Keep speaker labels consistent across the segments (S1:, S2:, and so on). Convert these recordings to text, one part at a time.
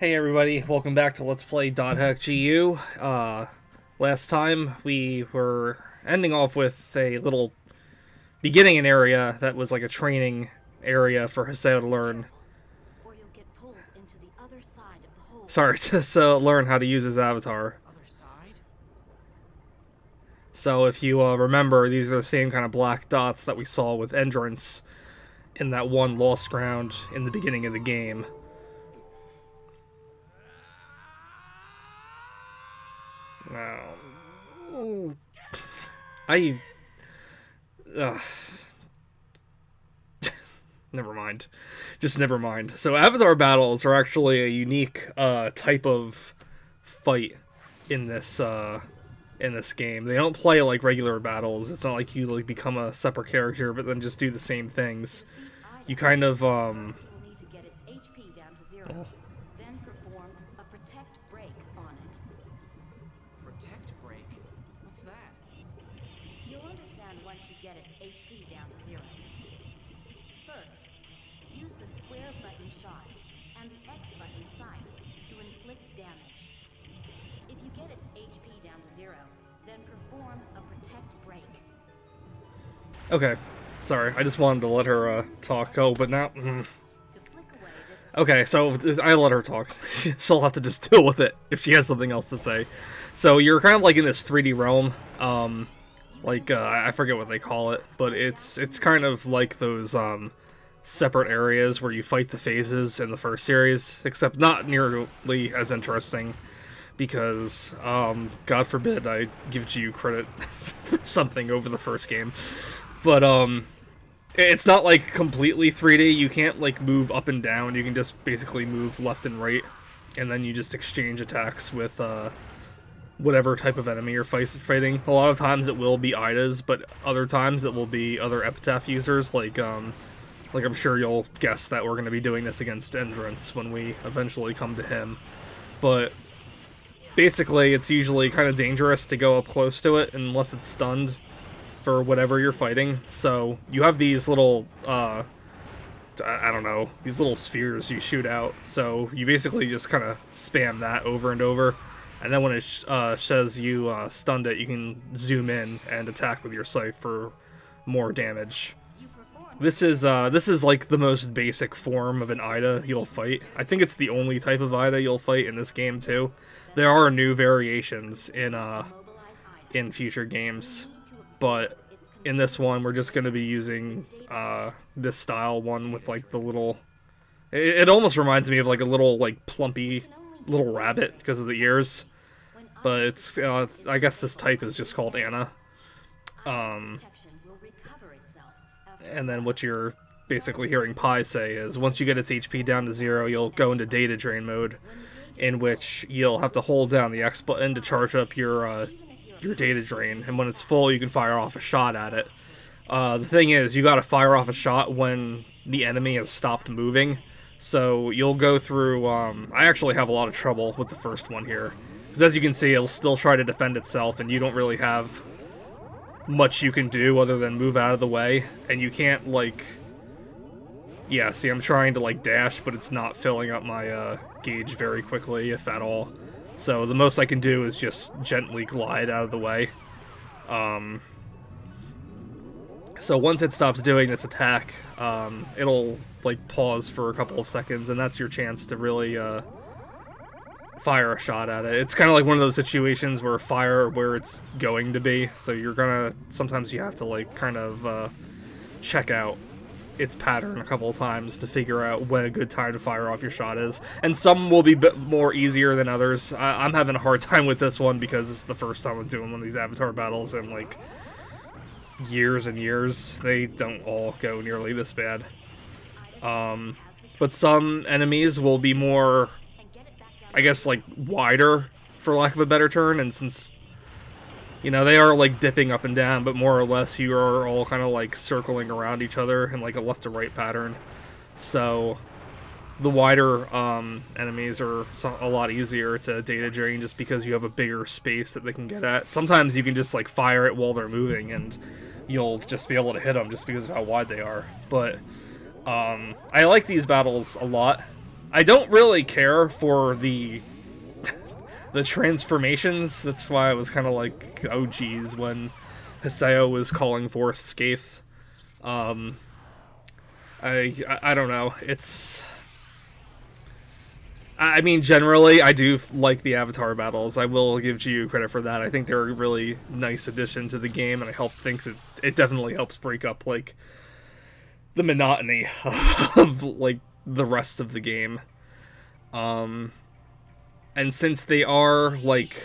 S1: Hey everybody, welcome back to Let's Play .hack.gu. Last time we were ending off with a little beginning an area that was like a training area for Haseo to learn.
S2: Or you'll get pulled into the other side of the hole.
S1: Sorry, to learn how to use his avatar.
S3: Other side?
S1: So if you remember, these are the same kind of black dots that we saw with entrance in that one lost ground in the beginning of the game. No. Never mind. Just never mind. So avatar battles are actually a unique type of fight in this game. They don't play like regular battles. It's not like you like become a separate character but then just do the same things. You kind of
S2: You'll need to get its HP down to 0. Then perform a protect break on it.
S3: Protect break? What's that?
S2: You'll understand once you get its HP down to 0. First, use the square button shot and the X button sight to inflict damage. If you get its HP down to 0, then perform a protect break.
S1: okay. Sorry, I just wanted to let her talk. Oh, but now.
S2: To flick away this
S1: Okay, so I let her talk. She'll have to just deal with it if she has something else to say. So you're kind of like in this 3D realm. I forget what they call it, but it's kind of like those separate areas where you fight the phases in the first series, except not nearly as interesting. Because, God forbid I give you credit for something over the first game. But, it's not, like, completely 3D. You can't, like, move up and down. You can just basically move left and right. And then you just exchange attacks with, whatever type of enemy you're fighting. A lot of times it will be Idas, but other times it will be other Epitaph users, like I'm sure you'll guess that we're going to be doing this against Endurance when we eventually come to him. But basically, it's usually kind of dangerous to go up close to it unless it's stunned for whatever you're fighting. So you have these little, I don't know, these little spheres you shoot out. So you basically just kind of spam that over and over. And then when it says you stunned it, you can zoom in and attack with your scythe for more damage. This is like the most basic form of an Ida you'll fight. I think it's the only type of Ida you'll fight in this game too. There are new variations in future games, but in this one we're just going to be using this style one with like the little. It almost reminds me of like a little like plumpy little rabbit because of the ears, but it's I guess this type is just called Anna. And then what you're basically hearing Pi say is once you get its HP down to 0, you'll go into data drain mode, in which you'll have to hold down the X button to charge up your data drain, and when it's full you can fire off a shot at it. The thing is, you gotta fire off a shot when the enemy has stopped moving, so you'll go through, I actually have a lot of trouble with the first one here, because as you can see it'll still try to defend itself and you don't really have much you can do other than move out of the way, and you can't like, yeah, see I'm trying to like dash but it's not filling up my gauge very quickly, if at all. So the most I can do is just gently glide out of the way. So once it stops doing this attack, it'll like pause for a couple of seconds, and that's your chance to really fire a shot at it. It's kind of like one of those situations where fire where it's going to be, so you're gonna, sometimes you have to like kind of check out its pattern a couple of times to figure out when a good time to fire off your shot is. And some will be a bit more easier than others. I'm having a hard time with this one because this is the first time I'm doing one of these avatar battles in like years and years. They don't all go nearly this bad. But some enemies will be more, I guess, like wider, for lack of a better term, and since, you know, they are like dipping up and down, but more or less you are all kind of like circling around each other in like a left to right pattern. So the wider enemies are a lot easier to data drain just because you have a bigger space that they can get at. Sometimes you can just like fire it while they're moving and you'll just be able to hit them just because of how wide they are. But I like these battles a lot. I don't really care for the transformations. That's why I was kind of like, oh geez, when Haseo was calling forth Skaith. I don't know. I mean, generally, I do like the Avatar battles. I will give GU credit for that. I think they're a really nice addition to the game, and it definitely helps break up, like, the monotony of like, the rest of the game. And since they are, like,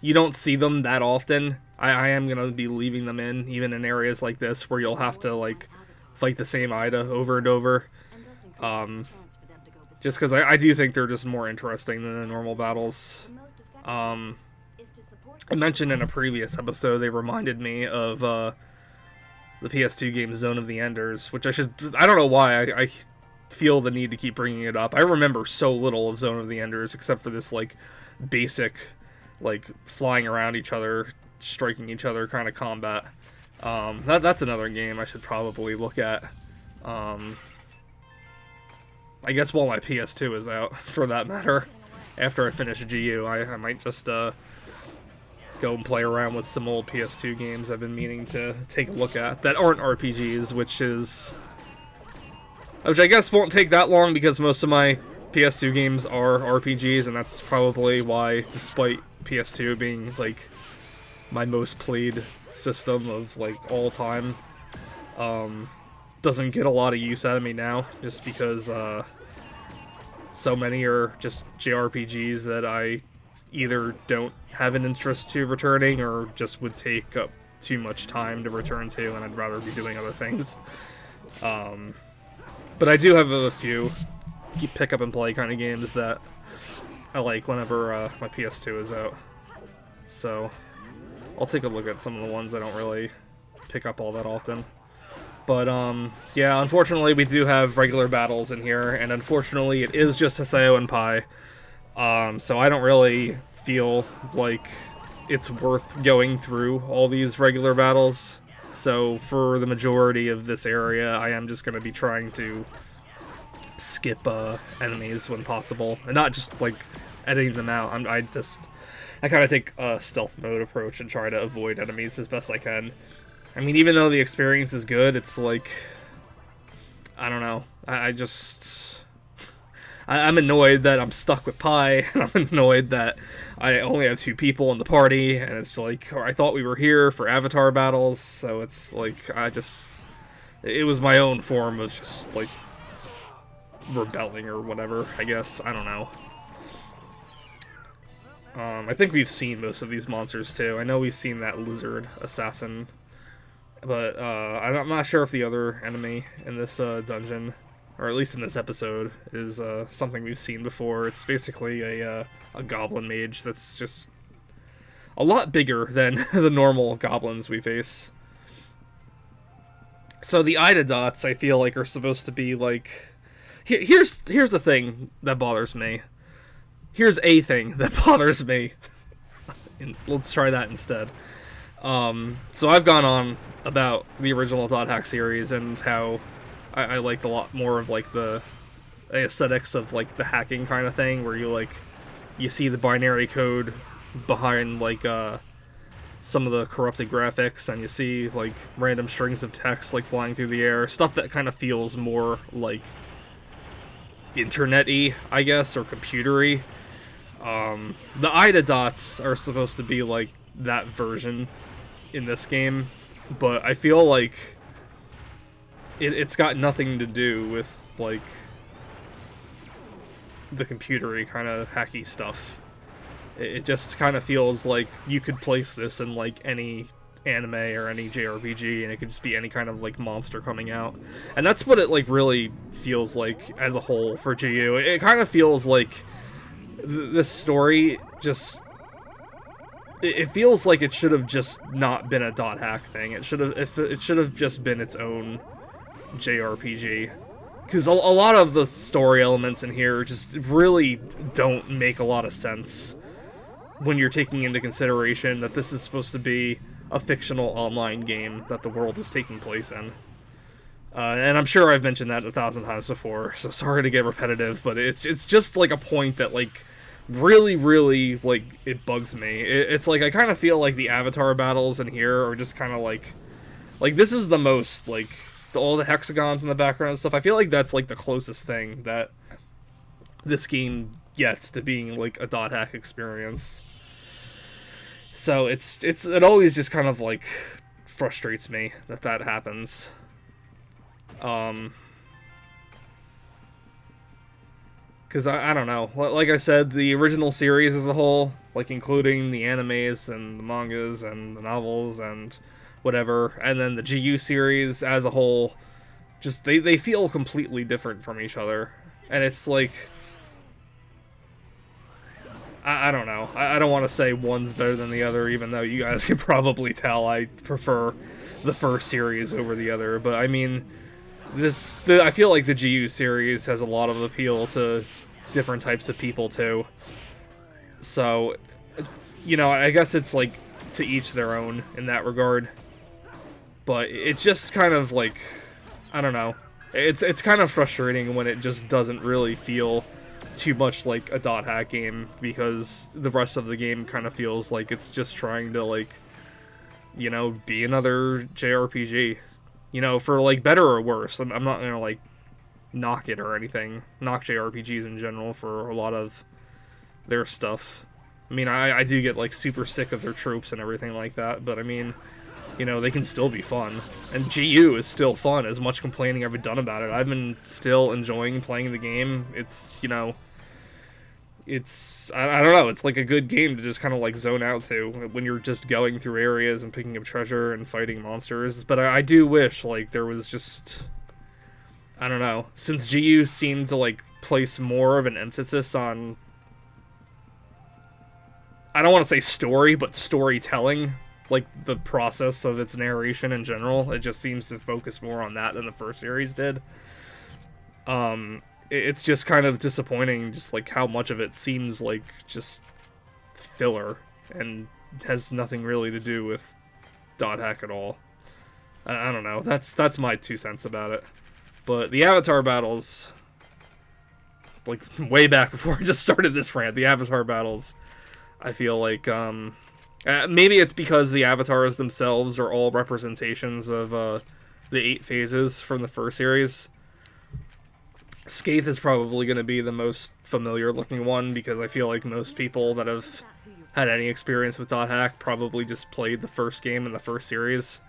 S1: you don't see them that often, I am going to be leaving them in, even in areas like this, where you'll have to, like, fight the same Ida over and over. Just because I do think they're just more interesting than the normal battles. I mentioned in a previous episode, they reminded me of the PS2 game Zone of the Enders, which I don't know why I feel the need to keep bringing it up. I remember so little of Zone of the Enders, except for this, like, basic, like, flying around each other, striking each other kind of combat. That's another game I should probably look at. I guess while my PS2 is out, for that matter. After I finish GU, I might just go and play around with some old PS2 games I've been meaning to take a look at that aren't RPGs, which I guess won't take that long because most of my PS2 games are RPGs, and that's probably why, despite PS2 being, like, my most played system of, like, all time, doesn't get a lot of use out of me now, just because so many are just JRPGs that I either don't have an interest to returning or just would take up too much time to return to, and I'd rather be doing other things. But I do have a few pick up and play kind of games that I like whenever my PS2 is out. So I'll take a look at some of the ones I don't really pick up all that often. But, yeah, unfortunately we do have regular battles in here, and unfortunately it is just Haseo and Pi. So I don't really feel like it's worth going through all these regular battles. So for the majority of this area, I am just going to be trying to skip enemies when possible, and not just, like, editing them out. I kind of take a stealth mode approach and try to avoid enemies as best I can. I mean, even though the experience is good, it's like, I don't know. I'm annoyed that I'm stuck with Pi, and I'm annoyed that I only have 2 people in the party, and it's like, I thought we were here for Avatar battles, so it's like, it was my own form of just, like, rebelling or whatever, I guess. I don't know. I think we've seen most of these monsters, too. I know we've seen that lizard assassin, but I'm not sure if the other enemy in this dungeon, or at least in this episode, is something we've seen before. It's basically a goblin mage that's just a lot bigger than the normal goblins we face. So the Ida dots, I feel like, are supposed to be like... Here's the thing that bothers me. Here's a thing that bothers me. Let's try that instead. So I've gone on about the original Dot Hack series and how I liked a lot more of, like, the aesthetics of, like, the hacking kind of thing, where you see the binary code behind, like, some of the corrupted graphics, and you see, like, random strings of text, like, flying through the air, stuff that kind of feels more, like, internet-y, I guess, or computer-y. The Ida dots are supposed to be, like, that version in this game, but I feel like it's got nothing to do with, like, the computer-y kind of hacky stuff. It just kind of feels like you could place this in, like, any anime or any JRPG, and it could just be any kind of, like, monster coming out. And that's what it, like, really feels like as a whole for GU. It kind of feels like this story just... It feels like it should have just not been a dot hack thing. It should have just been its own JRPG. Because a lot of the story elements in here just really don't make a lot of sense when you're taking into consideration that this is supposed to be a fictional online game that the world is taking place in. And I'm sure I've mentioned that 1,000 times before, so sorry to get repetitive, but it's just like a point that like really really like it bugs me. It's like I kind of feel like the Avatar battles in here are just kind of like this is the most like all the hexagons in the background and stuff. I feel like that's like the closest thing that this game gets to being like a dot hack experience. So it always just kind of like frustrates me that happens. Because I don't know. Like I said, the original series as a whole, like including the animes and the mangas and the novels and whatever, and then the GU series as a whole, just they feel completely different from each other. And it's like, I don't know. I don't want to say one's better than the other, even though you guys can probably tell I prefer the first series over the other. But I mean, I feel like the GU series has a lot of appeal to different types of people too. So, you know, I guess it's like to each their own in that regard. But it's just kind of like, I don't know. It's kind of frustrating when it just doesn't really feel too much like a dot hack game, because the rest of the game kind of feels like it's just trying to like, you know, be another JRPG. You know, for like better or worse. I'm not gonna like knock it or anything, knock JRPGs in general for a lot of their stuff. I mean, I do get like super sick of their tropes and everything like that, but I mean, you know, they can still be fun. And GU is still fun, as much complaining I've done about it. I've been still enjoying playing the game. It's, you know, it's, I don't know, it's like a good game to just kind of like zone out to when you're just going through areas and picking up treasure and fighting monsters. But I do wish like there was just, I don't know, since GU seemed to like place more of an emphasis on, I don't want to say story, but storytelling, like the process of its narration in general. It just seems to focus more on that than the first series did. It's just kind of disappointing, just like how much of it seems like just filler and has nothing really to do with dot hack at all. I don't know. That's my 2 cents about it. But the Avatar battles, like way back before I just started this rant, the Avatar battles, I feel like maybe it's because the avatars themselves are all representations of the 8 phases from the first series. Skaith is probably going to be the most familiar looking one, because I feel like most people that have had any experience with dot hack probably just played the first game in the first series.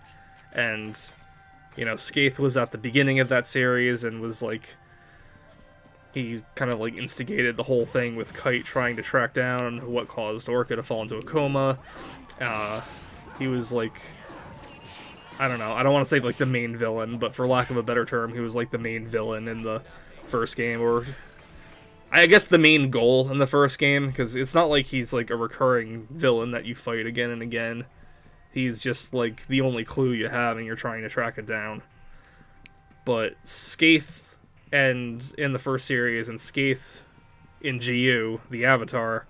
S1: And, you know, Skaith was at the beginning of that series and was like, he kind of like instigated the whole thing with Kite trying to track down what caused Orca to fall into a coma. He was like, I don't know, I don't want to say like the main villain, but for lack of a better term, he was like the main villain in the first game, or I guess the main goal in the first game, because it's not like he's like a recurring villain that you fight again and again. He's just like the only clue you have and you're trying to track it down. But Skaith and in the first series and Skaith in GU, the Avatar,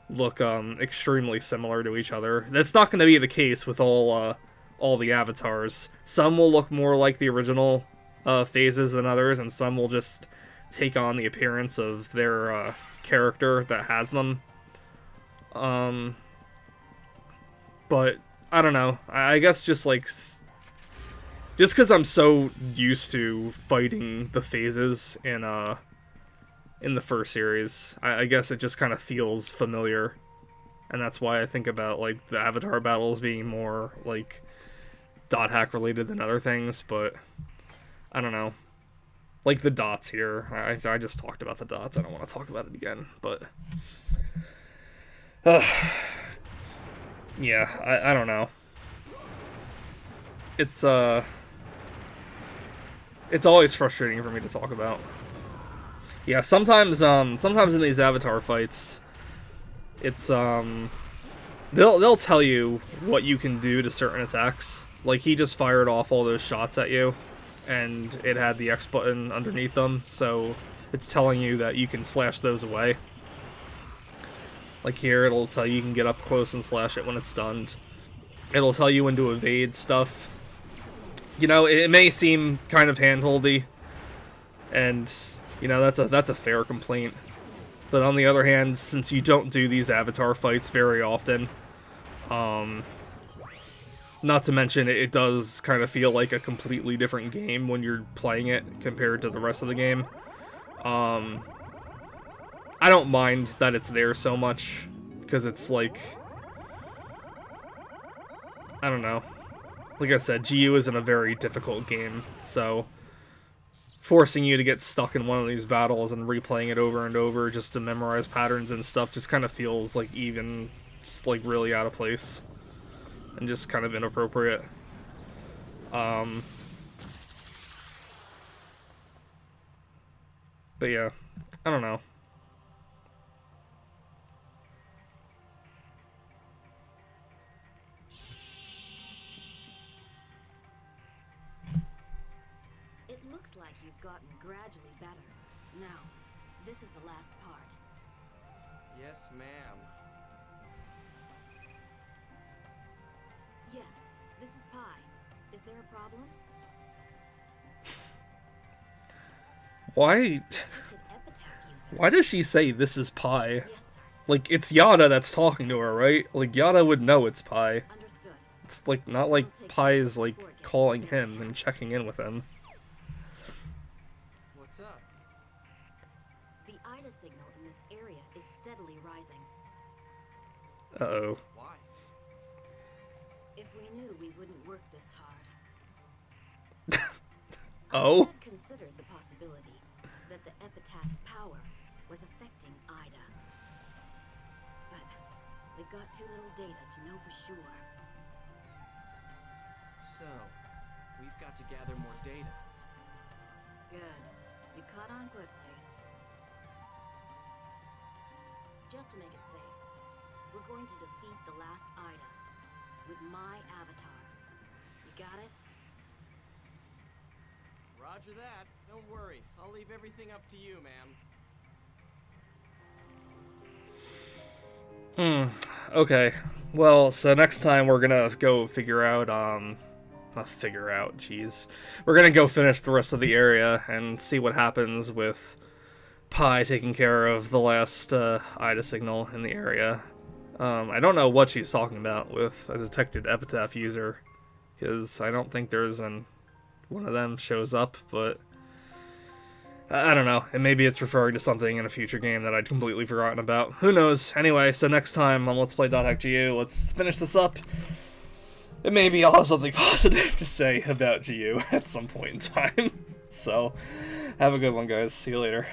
S1: look extremely similar to each other. That's not going to be the case with all the avatars. Some will look more like the original phases than others, and some will just take on the appearance of their character that has them. But I don't know. I guess just like, just because I'm so used to fighting the phases in the first series, I guess it just kind of feels familiar, and that's why I think about like the Avatar battles being more like dot hack related than other things. But I don't know, like the dots here. I just talked about the dots. I don't want to talk about it again, but yeah, I don't know. It's always frustrating for me to talk about. Yeah, sometimes in these Avatar fights, it's they'll tell you what you can do to certain attacks. Like he just fired off all those shots at you, and it had the X button underneath them, so it's telling you that you can slash those away. Like here, it'll tell you can get up close and slash it when it's stunned. It'll tell you when to evade stuff. you know, it may seem kind of handholdy, and you know that's a fair complaint. But on the other hand, since you don't do these avatar fights very often, not to mention it does kind of feel like a completely different game when you're playing it compared to the rest of the game. I don't mind that it's there so much, because it's like, I don't know. Like I said, GU isn't a very difficult game, so forcing you to get stuck in one of these battles and replaying it over and over just to memorize patterns and stuff just kind of feels like even just like really out of place and just kind of inappropriate. But yeah, I don't know.
S2: It looks like you've gotten gradually better. Now, this is the last part.
S3: Yes, ma'am.
S2: Yes, this is Pi. Is there a problem?
S1: Why
S2: Detected epitaph user.
S1: why does she say this is Pi?
S2: Yes, sir.
S1: Like, it's Yada that's talking to her, right? Like, Yada would know it's Pi.
S2: Understood.
S1: It's like not like Pi is like calling him and checking in with him.
S3: What's up?
S2: The IDA signal in this area is steadily rising.
S1: Uh-oh.
S3: Why?
S2: If we knew, we wouldn't work this hard.
S1: Oh?
S2: I had considered the possibility that the epitaph's power was affecting IDA. But we've got too little data to know for sure.
S3: So, we've got to gather more data.
S2: Good. You caught on quickly. Just to make it safe, we're going to defeat the last IDA with my avatar. You got it?
S3: Roger that. Don't worry. I'll leave everything up to you, ma'am.
S1: Okay. Well, so next time we're gonna go figure out, jeez. We're gonna go finish the rest of the area and see what happens with Pi taking care of the last, IDA signal in the area. I don't know what she's talking about with a detected epitaph user, because I don't think there's one of them shows up, but I don't know. And maybe it's referring to something in a future game that I'd completely forgotten about. Who knows? Anyway, so next time on Let's Play .hack.gu, let's finish this up. And maybe I'll have something positive to say about GU at some point in time. So, have a good one, guys. See you later.